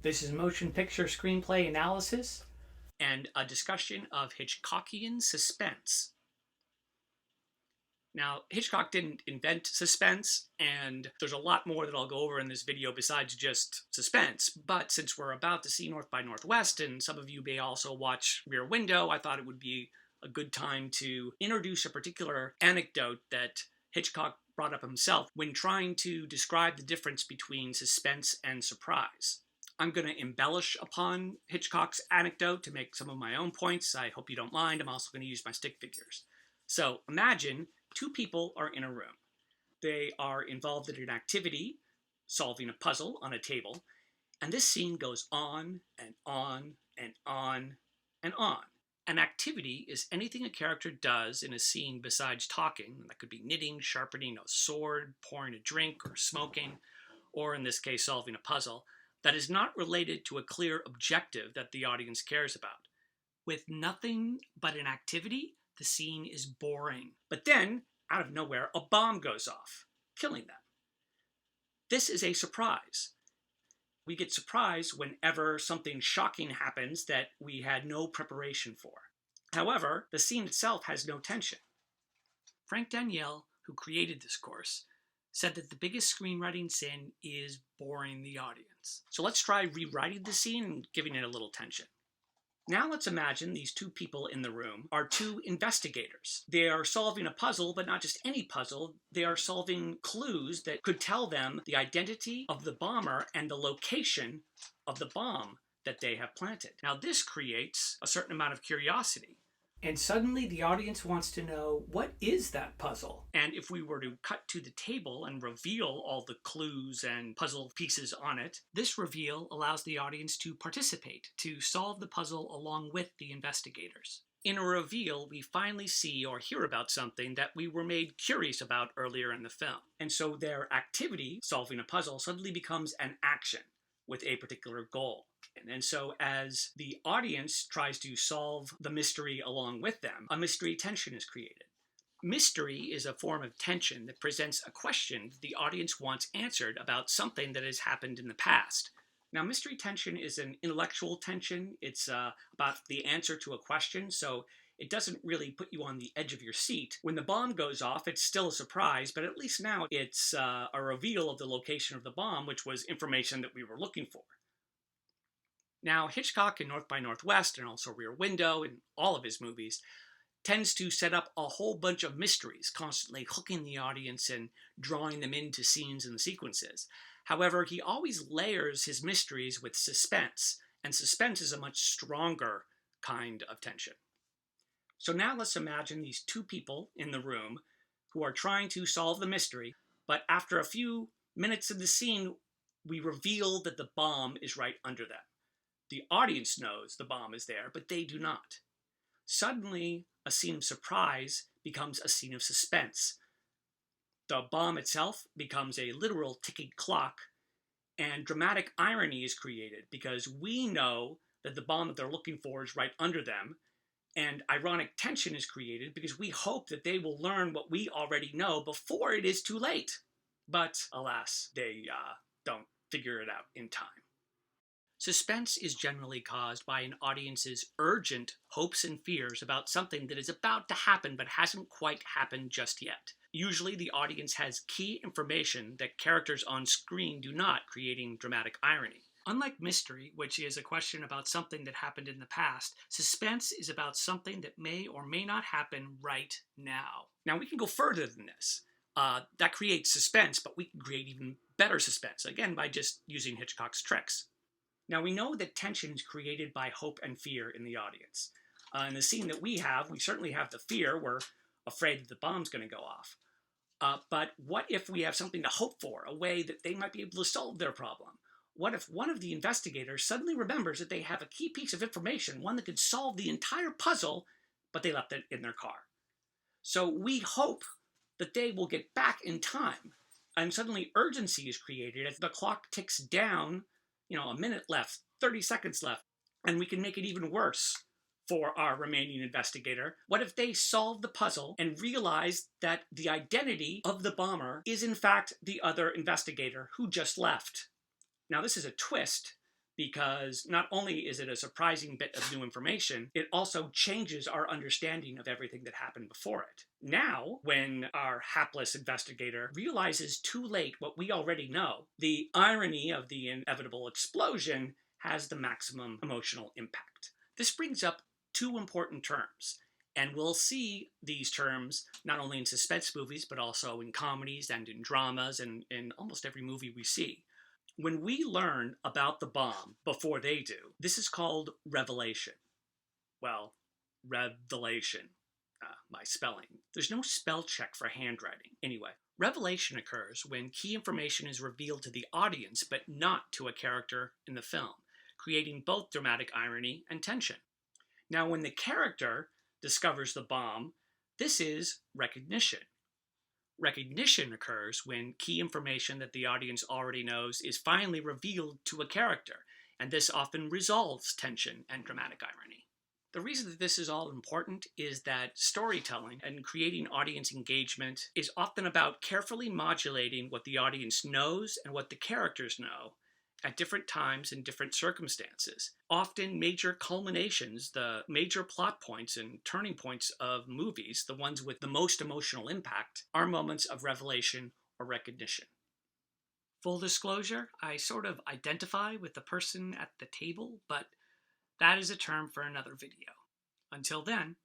This is Motion Picture Screenplay Analysis and a discussion of Hitchcockian suspense. Now, Hitchcock didn't invent suspense, and there's a lot more that I'll go over in this video besides just suspense, but since we're about to see North by Northwest, and some of you may also watch Rear Window, I thought it would be a good time to introduce a particular anecdote that Hitchcock brought up himself when trying to describe the difference between suspense and surprise. I'm going to embellish upon Hitchcock's anecdote to make some of my own points. I hope you don't mind. I'm also going to use my stick figures. So imagine two people are in a room. They are involved in an activity, solving a puzzle on a table, and this scene goes on and on and on and on. An activity is anything a character does in a scene besides talking. That could be knitting, sharpening a sword, pouring a drink, or smoking, or in this case, solving a puzzle, that is not related to a clear objective that the audience cares about. With nothing but an activity, the scene is boring. But then, out of nowhere, a bomb goes off, killing them. This is a surprise. We get surprised whenever something shocking happens that we had no preparation for. However, the scene itself has no tension. Frank Daniel, who created this course, said that the biggest screenwriting sin is boring the audience. So let's try rewriting the scene and giving it a little tension. Now let's imagine these two people in the room are two investigators. They are solving a puzzle, but not just any puzzle. They are solving clues that could tell them the identity of the bomber and the location of the bomb that they have planted. Now this creates a certain amount of curiosity. And suddenly the audience wants to know, what is that puzzle? And if we were to cut to the table and reveal all the clues and puzzle pieces on it, this reveal allows the audience to participate, to solve the puzzle along with the investigators. In a reveal, we finally see or hear about something that we were made curious about earlier in the film. And so their activity, solving a puzzle, suddenly becomes an action with a particular goal. And so as the audience tries to solve the mystery along with them, a mystery tension is created. Mystery is a form of tension that presents a question that the audience wants answered about something that has happened in the past. Now, mystery tension is an intellectual tension. It's about the answer to a question, so it doesn't really put you on the edge of your seat. When the bomb goes off, it's still a surprise, but at least now it's a reveal of the location of the bomb, which was information that we were looking for. Now, Hitchcock in North by Northwest and also Rear Window in all of his movies tends to set up a whole bunch of mysteries, constantly hooking the audience and drawing them into scenes and sequences. However, he always layers his mysteries with suspense, and suspense is a much stronger kind of tension. So now let's imagine these two people in the room who are trying to solve the mystery, but after a few minutes of the scene, we reveal that the bomb is right under them. The audience knows the bomb is there, but they do not. Suddenly, a scene of surprise becomes a scene of suspense. The bomb itself becomes a literal ticking clock, and dramatic irony is created because we know that the bomb that they're looking for is right under them, and ironic tension is created because we hope that they will learn what we already know before it is too late. But alas, they don't figure it out in time. Suspense is generally caused by an audience's urgent hopes and fears about something that is about to happen but hasn't quite happened just yet. Usually the audience has key information that characters on screen do not, creating dramatic irony. Unlike mystery, which is a question about something that happened in the past, suspense is about something that may or may not happen right now. Now we can go further than this. That creates suspense, but we can create even better suspense, again by just using Hitchcock's tricks. Now, we know that tension is created by hope and fear in the audience. In the scene that we certainly have the fear. We're afraid that the bomb's going to go off. But what if we have something to hope for, a way that they might be able to solve their problem? What if one of the investigators suddenly remembers that they have a key piece of information, one that could solve the entire puzzle, but they left it in their car? So we hope that they will get back in time. And suddenly urgency is created as the clock ticks down. A minute left, 30 seconds left, and we can make it even worse for our remaining investigator. What if they solve the puzzle and realize that the identity of the bomber is in fact the other investigator who just left? Now this is a twist because not only is it a surprising bit of new information, it also changes our understanding of everything that happened before it. Now, when our hapless investigator realizes too late what we already know, the irony of the inevitable explosion has the maximum emotional impact. This brings up two important terms. And we'll see these terms not only in suspense movies, but also in comedies and in dramas and in almost every movie we see. When we learn about the bomb before they do, this is called revelation. Well, revelation. My spelling. There's no spell check for handwriting. Anyway, revelation occurs when key information is revealed to the audience, but not to a character in the film, creating both dramatic irony and tension. Now, when the character discovers the bomb, this is recognition. Recognition occurs when key information that the audience already knows is finally revealed to a character, and this often resolves tension and dramatic irony. The reason that this is all important is that storytelling and creating audience engagement is often about carefully modulating what the audience knows and what the characters know at different times and different circumstances. Often major culminations, the major plot points and turning points of movies, the ones with the most emotional impact, are moments of revelation or recognition. Full disclosure, I sort of identify with the person at the table, but that is a term for another video. Until then,